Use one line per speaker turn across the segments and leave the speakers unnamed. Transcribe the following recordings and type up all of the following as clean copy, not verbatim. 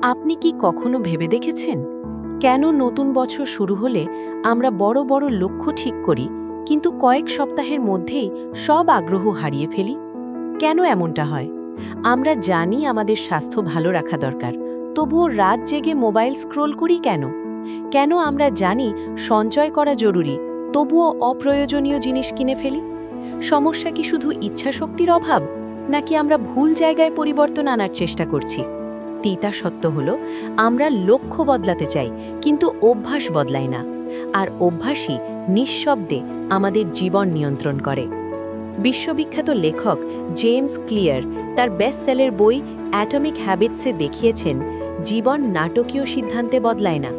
আপনি কি কখনো ভেবে দেখেছেন কেন নতুন বছর শুরু হলে আমরা বড় বড় লক্ষ্য ঠিক করি কিন্তু কয়েক সপ্তাহের মধ্যেই সব আগ্রহ হারিয়ে ফেলি? কেন এমনটা হয়? আমরা জানি আমাদের স্বাস্থ্য ভালো রাখা দরকার, তবুও রাত জেগে মোবাইল স্ক্রোল করি কেন? কেন আমরা জানি সঞ্চয় করা জরুরি, তবুও অপ্রয়োজনীয় জিনিস কিনে ফেলি? সমস্যা কি শুধু ইচ্ছাশক্তির অভাব, নাকি আমরা ভুল জায়গায় পরিবর্তন আনার চেষ্টা করছি? তিতা সত্য হলো আমরা লক্ষ্য বদলাতে চাই, কিন্তু অভ্যাস বদলাই না। আর অভ্যাসই নিঃশব্দে আমাদের জীবন নিয়ন্ত্রণ করে। বিশ্ববিখ্যাত লেখক জেমস ক্লিয়ার তার বেস্টসেলার বই অ্যাটমিক হ্যাবিটসে দেখিয়েছেন, জীবন নাটকীয় সিদ্ধান্তে বদলায় না,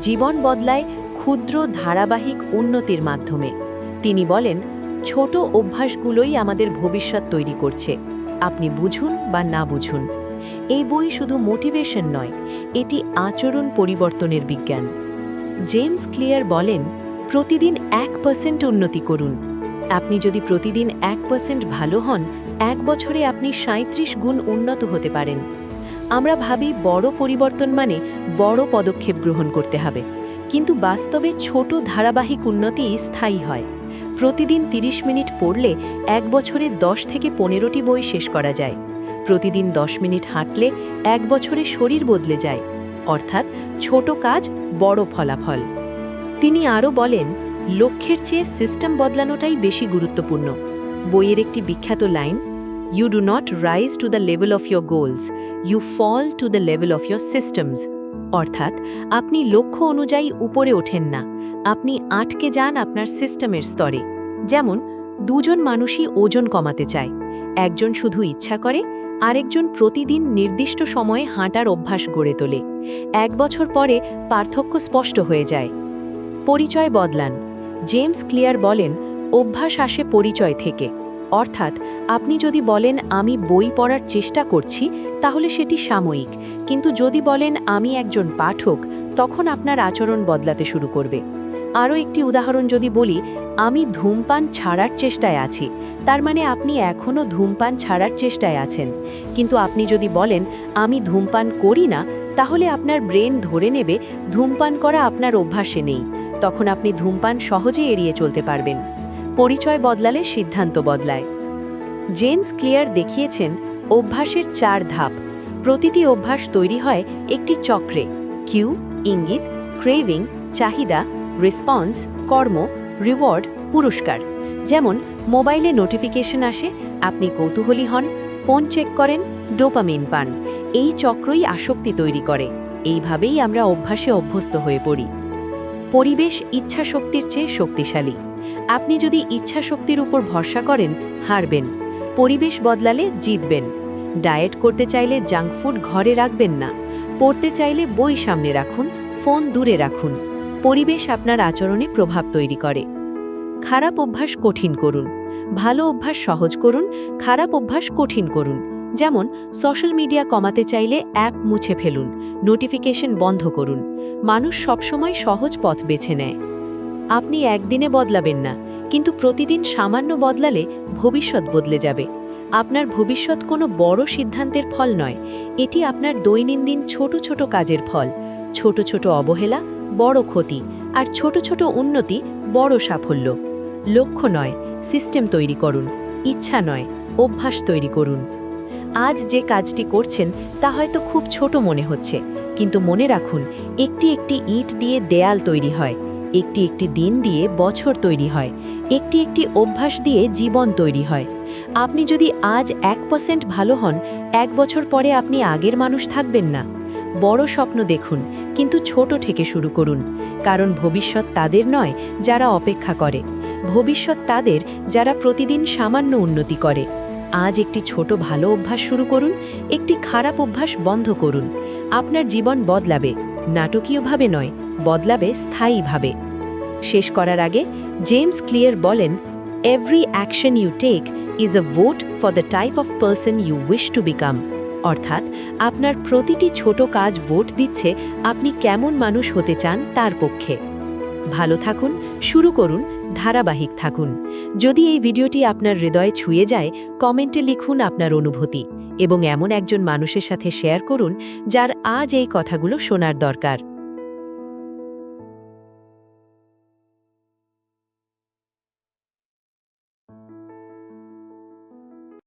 জীবন বদলায় ক্ষুদ্র ধারাবাহিক উন্নতির মাধ্যমে। তিনি বলেন, ছোট অভ্যাসগুলোই আমাদের ভবিষ্যৎ তৈরি করছে, আপনি বুঝুন বা না বুঝুন। এই বই শুধু মোটিভেশন নয়, এটি আচরণ পরিবর্তনের বিজ্ঞান। জেমস ক্লিয়ার বলেন, প্রতিদিন 1% উন্নতি করুন। আপনি যদি প্রতিদিন 1% ভালো হন, 1 বছরে আপনি 37 গুণ উন্নত হতে পারেন। আমরা ভাবি বড় পরিবর্তন মানে বড় পদক্ষেপ গ্রহণ করতে হবে, কিন্তু বাস্তবে ছোট ধারাবাহিক উন্নতি স্থায়ী হয়। প্রতিদিন 30 মিনিট পড়লে 1 বছরে 10 থেকে 15টি বই শেষ করা যায়। প্রতিদিন 10 মিনিট হাঁটলে 1 বছরে শরীর বদলে যায়। অর্থাৎ ছোট কাজ, বড় ফলাফল। তিনি আরও বলেন, লক্ষ্যের চেয়ে সিস্টেম বদলানোটাই বেশি গুরুত্বপূর্ণ। বইয়ের একটি বিখ্যাত line, you do not rise to the level of your goals, you fall to the level of your systems. অর্থাৎ আপনি লক্ষ্য অনুযায়ী উপরে ওঠেন না, আপনি আটকে যান আপনার সিস্টেমের স্তরে। যেমন দুজন মানুষই ওজন কমাতে চায়, একজন শুধু ইচ্ছা করে, আরেকজন প্রতিদিন নির্দিষ্ট সময়ে হাঁটার অভ্যাস গড়ে তোলে। 1 বছর পরে পার্থক্য স্পষ্ট হয়ে যায়। পরিচয় বদলান। জেমস ক্লিয়ার বলেন, অভ্যাস আসে পরিচয় থেকে। অর্থাৎ আপনি যদি বলেন আমি বই পড়ার চেষ্টা করছি, তাহলে সেটি সাময়িক, কিন্তু যদি বলেন আমি একজন পাঠক, তখন আপনার আচরণ বদলাতে শুরু করবে। আরও একটি উদাহরণ যদি বলি, আমি ধূমপান ছাড়ার চেষ্টায় আছি, তার মানে আপনি এখনও ধূমপান ছাড়ার চেষ্টায় আছেন। কিন্তু আপনি যদি বলেন আমি ধূমপান করি না, তাহলে আপনার ব্রেন ধরে নেবে ধূমপান করা আপনার অভ্যাসে নেই। তখন আপনি ধূমপান সহজে এড়িয়ে চলতে পারবেন। পরিচয় বদলালে সিদ্ধান্ত বদলায়। জেমস ক্লিয়ার দেখিয়েছেন অভ্যাসের 4 ধাপ। প্রতিটি অভ্যাস তৈরি হয় একটি চক্রে: কিউ, ইঙ্গিত, ক্রেভিং, চাহিদা, রেসপন্স, কর্ম, রিওয়ার্ড, পুরস্কার। যেমন মোবাইলে নোটিফিকেশন আসে, আপনি কৌতূহলী হন, ফোন চেক করেন, ডোপামিন পান। এই চক্রই আসক্তি তৈরি করে। এইভাবেই আমরা অভ্যাসে অভ্যস্ত হয়ে পড়ি। পরিবেশ ইচ্ছাশক্তির চেয়ে শক্তিশালী। আপনি যদি ইচ্ছাশক্তির উপর ভরসা করেন, হারবেন। পরিবেশ বদলালে জিতবেন। ডায়েট করতে চাইলে জাঙ্ক ফুড ঘরে রাখবেন না। পড়তে চাইলে বই সামনে রাখুন, ফোন দূরে রাখুন। পরিবেশ আপনার আচরণে প্রভাব তৈরি করে। খারাপ অভ্যাস কঠিন করুন। ভালো অভ্যাস সহজ করুন, খারাপ অভ্যাস কঠিন করুন। যেমন সোশ্যাল মিডিয়া কমাতে চাইলে অ্যাপ মুছে ফেলুন, নোটিফিকেশন বন্ধ করুন। মানুষ সবসময় সহজ পথ বেছে নেয়। আপনি একদিনে বদলাবেন না, কিন্তু প্রতিদিন সামান্য বদলালে ভবিষ্যৎ বদলে যাবে। আপনার ভবিষ্যৎ কোনো বড় সিদ্ধান্তের ফল নয়, এটি আপনার দৈনন্দিন ছোট ছোট কাজের ফল। ছোট ছোট অবহেলা, বড় ক্ষতি, আর ছোট ছোট উন্নতি, বড় সাফল্য। লক্ষ্য নয়, সিস্টেম তৈরি করুন। ইচ্ছা নয়, অভ্যাস তৈরি করুন। আজ যে কাজটি করছেন তা হয়তো খুব ছোট মনে হচ্ছে, কিন্তু মনে রাখুন, একটি একটি ইট দিয়ে দেয়াল তৈরি হয়, একটি একটি দিন দিয়ে বছর তৈরি হয়, একটি একটি অভ্যাস দিয়ে জীবন তৈরি হয়। আপনি যদি আজ 1% ভালো হন, 1 বছর পরে আপনি আগের মানুষ থাকবেন না। বড় স্বপ্ন দেখুন, কিন্তু ছোট থেকে শুরু করুন। কারণ ভবিষ্যৎ তাদের নয় যারা অপেক্ষা করে, ভবিষ্যৎ তাদের যারা প্রতিদিন সামান্য উন্নতি করে। আজ একটি ছোট ভালো অভ্যাস শুরু করুন, একটি খারাপ অভ্যাস বন্ধ করুন। আপনার জীবন বদলাবে, নাটকীয়ভাবে নয়, বদলাবে স্থায়ীভাবে। শেষ করার আগে জেমস ক্লিয়ার বলেন, every action you take is a vote for the type of person you wish to become. অর্থাৎ আপনার প্রতিটি ছোট কাজ ভোট দিচ্ছে আপনি কেমন মানুষ হতে চান তার পক্ষে। ভালো থাকুন, শুরু করুন, ধারাবাহিক থাকুন। যদি এই ভিডিওটি আপনার হৃদয়ে ছুঁয়ে যায়, কমেন্টে লিখুন আপনার অনুভূতি। এবং এমন একজন মানুষের সাথে শেয়ার করুন যার আজ এই কথাগুলো শোনার দরকার।